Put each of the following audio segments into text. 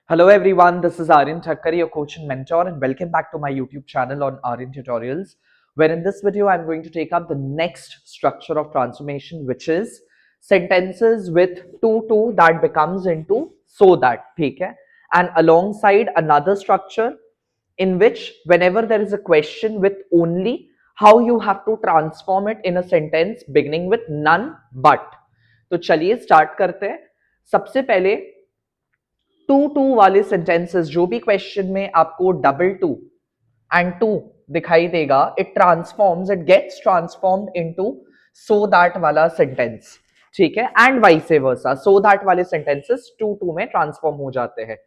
Hello everyone, this is Aryan Thakkar, your coach and mentor, and welcome back to my YouTube channel on Aryan Tutorials, where in this video I'm going to take up the next structure of transformation, which is sentences with to that becomes into so that, ठीक है? And alongside another structure in which whenever there is a question with only, how you have to transform it in a sentence beginning with none but. तो चलिए start करते हैं. सबसे पहले to वाले sentences जो भी क्वेश्चन में आपको डबल टू एंड टू दिखाई देगा, it transforms, it gets transformed into so that वाला सेंटेंस, ठीक है, and vice versa. So that वाले सेंटेंसेस टू में ट्रांसफॉर्म हो जाते हैं.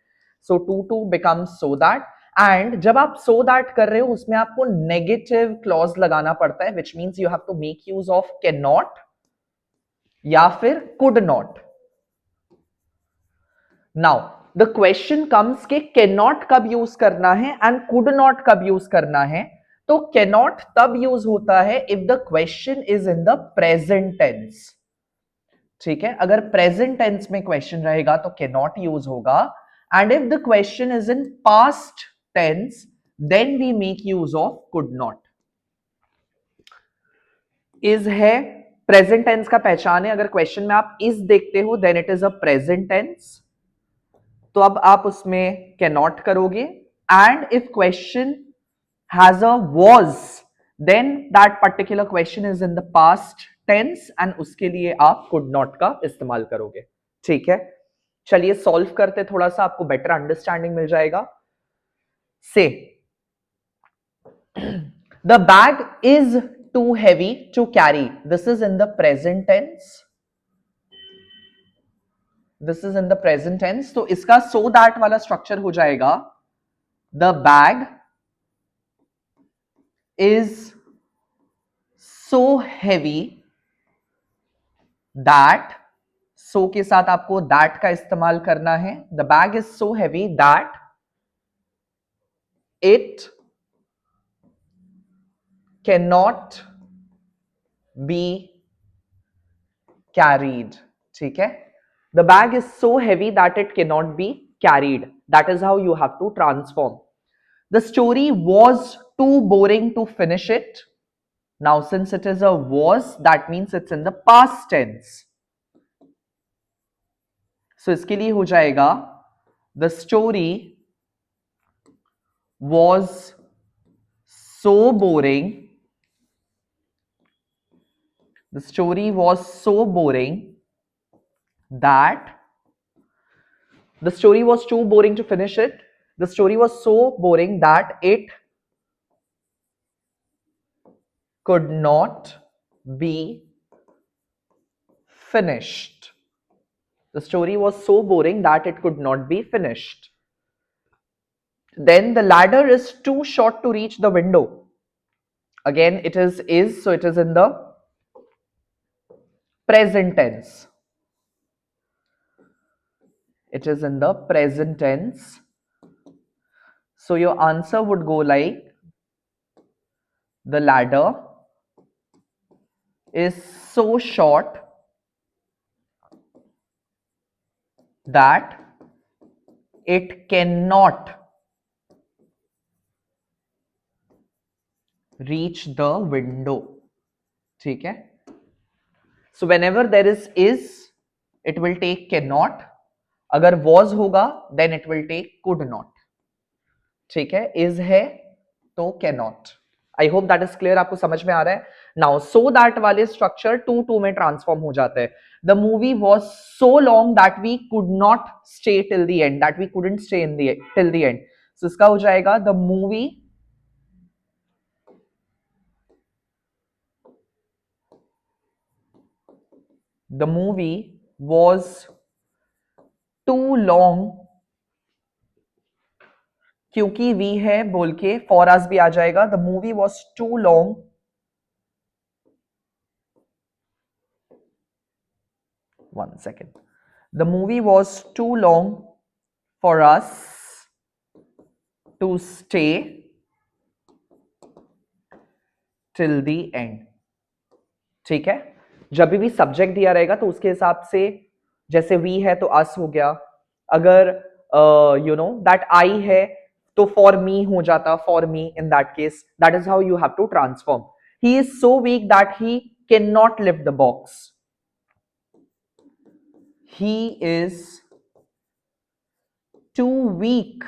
So too becomes so that. And जब आप सो दैट कर रहे हो उसमें आपको नेगेटिव क्लॉज लगाना पड़ता है, which means you have to make use of can not या फिर could not. Now the question comes के कैन नॉट कब यूज करना है एंड कुड नॉट कब यूज करना है. तो कैन नॉट तब यूज होता है if the question is in the present tense, ठीक है. अगर प्रेजेंट टेंस में क्वेश्चन रहेगा तो कैन नॉट यूज होगा. And if the question is in past tense then we make use of could not. Is है प्रेजेंट टेंस का पहचान है. अगर क्वेश्चन में आप इज देखते हो then it is a present tense, तो अब आप उसमें कैन नॉट करोगे. And if question has a was then that particular question is in the past tense and उसके लिए आप कुड नॉट का इस्तेमाल करोगे, ठीक है. चलिए सॉल्व करते, थोड़ा सा आपको बेटर अंडरस्टैंडिंग मिल जाएगा. Say the bag is too heavy to carry, this is in the present tense, this is in the present tense. तो इसका सो दैट वाला स्ट्रक्चर हो जाएगा the bag is so heavy that, so के साथ आपको दैट का इस्तेमाल करना है. The bag is so heavy that it can not be carried, ठीक है. The bag is so heavy that it cannot be carried. That is how you have to transform. The story was too boring to finish it. Now, since it is a was, that means it's in the past tense. So, इसके लिए हो जाएगा the story was so boring. The story was so boring that the story was too boring to finish it. The story was so boring that it could not be finished. The story was so boring that it could not be finished. Then the ladder is too short to reach the window. Again, it is, so it is in the present tense. It is in the present tense. So your answer would go like the ladder is so short that it cannot reach the window, ठीक है. So whenever there is, it will take cannot. अगर was होगा then it will take could not, ठीक है. is है तो cannot. I hope that is clear, आपको समझ में आ रहा है. नाउ सो दैट वाले स्ट्रक्चर टू में ट्रांसफॉर्म हो जाते हैं. The movie was so long that we could not stay till the end, that we couldn't stay in till the end. सो इसका हो जाएगा the movie was too long, क्योंकि वी है बोल के फॉर अस भी आ जाएगा. The movie was too long one second. The movie was too long for us to stay till the end, ठीक है. जब भी सब्जेक्ट दिया रहेगा तो उसके हिसाब से, जैसे वी है तो अस हो गया. अगर that I है तो for me हो जाता, for me in that case. That is how you have to transform. He is so weak that he cannot lift the box. He is too weak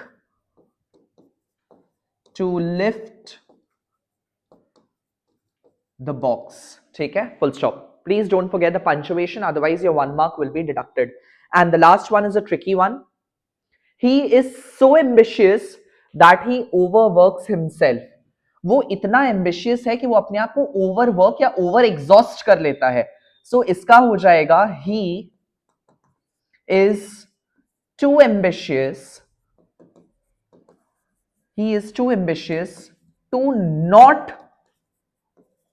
to lift the box. ठीक है? Full stop. Please don't forget the punctuation, otherwise your 1 mark will be deducted. And the last one is a tricky one. He is so ambitious that he overworks himself. वो इतना ambitious है कि वो अपने आप को overwork या over exhaust कर लेता है. So इसका हो जाएगा he is too ambitious. He is too ambitious to not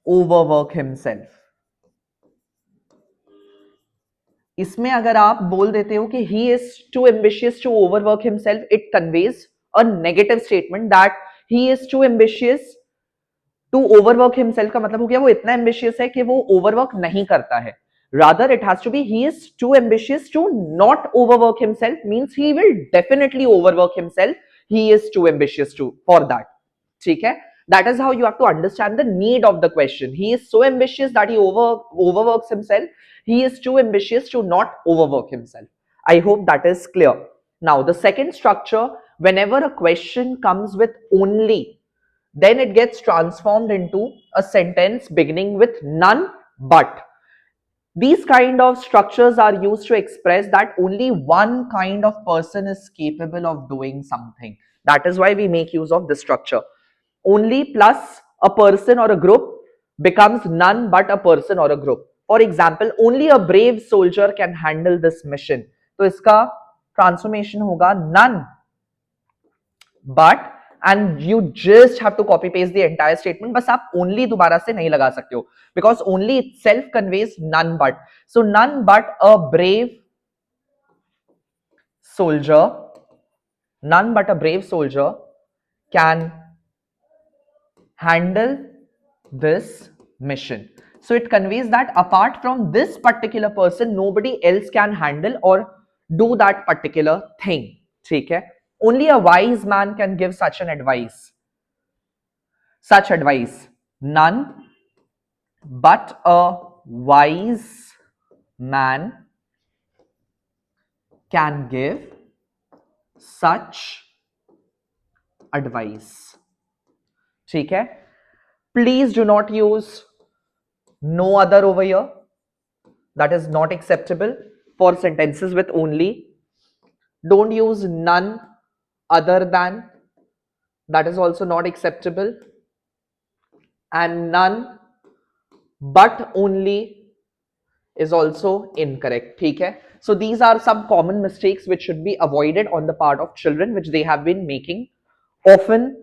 overwork himself. इसमें अगर आप बोल देते हो कि he is too ambitious to overwork himself, it conveys a negative statement that he is too ambitious to overwork himself का मतलब हो गया वो इतना ambitious है कि वो overwork नहीं करता है. Rather, it has to be he is too ambitious to not overwork himself, means he will definitely overwork himself. He is too ambitious to for that. ठीक है? That is how you have to understand the need of the question. He is so ambitious that he overworks himself. He is too ambitious to not overwork himself. I hope that is clear. Now, the second structure, whenever a question comes with only, then it gets transformed into a sentence beginning with none but. These kind of structures are used to express that only one kind of person is capable of doing something. That is why we make use of this structure. Only plus a person or a group becomes none but a person or a group. For example, only a brave soldier can handle this mission. तो इसका transformation होगा none but, and you just have to copy paste the entire statement. बस आप only दोबारा से नहीं लगा सकते हो because only itself conveys none but. So none but a brave soldier, none but a brave soldier can handle this mission. So it conveys that apart from this particular person, nobody else can handle or do that particular thing. ठीक है? Only a wise man can give such an advice. Such advice. None but a wise man can give such advice. ठीक है? Please do not use no other over here. That is not acceptable for sentences with only. Don't use none other than. That is also not acceptable. And none but only is also incorrect. ठीक है? So these are some common mistakes which should be avoided on the part of children, which they have been making often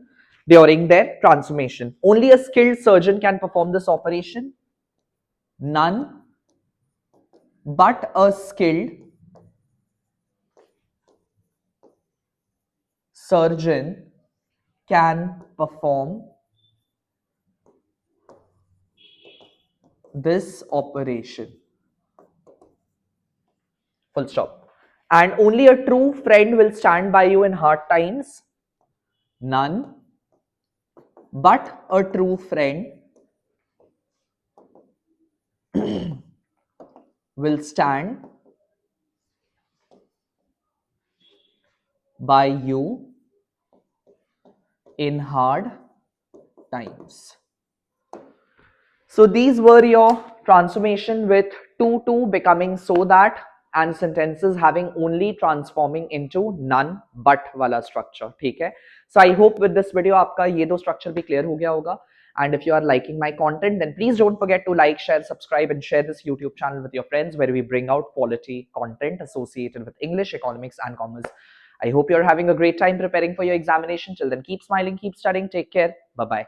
during their transformation. Only a skilled surgeon can perform this operation. None but a skilled surgeon can perform this operation. Full stop. And only a true friend will stand by you in hard times. None but a true friend will stand by you in hard times. So these were your transformation with to becoming so that, and sentences having only transforming into none but वाला structure. ठीक है? So I hope with this video आपका ये दो structure भी clear हो गया होगा. And if you are liking my content, then please don't forget to like, share, subscribe, and share this YouTube channel with your friends, where we bring out quality content associated with English, economics, and commerce. I hope you're having a great time preparing for your examination. Till then, keep smiling, keep studying, take care. Bye-bye.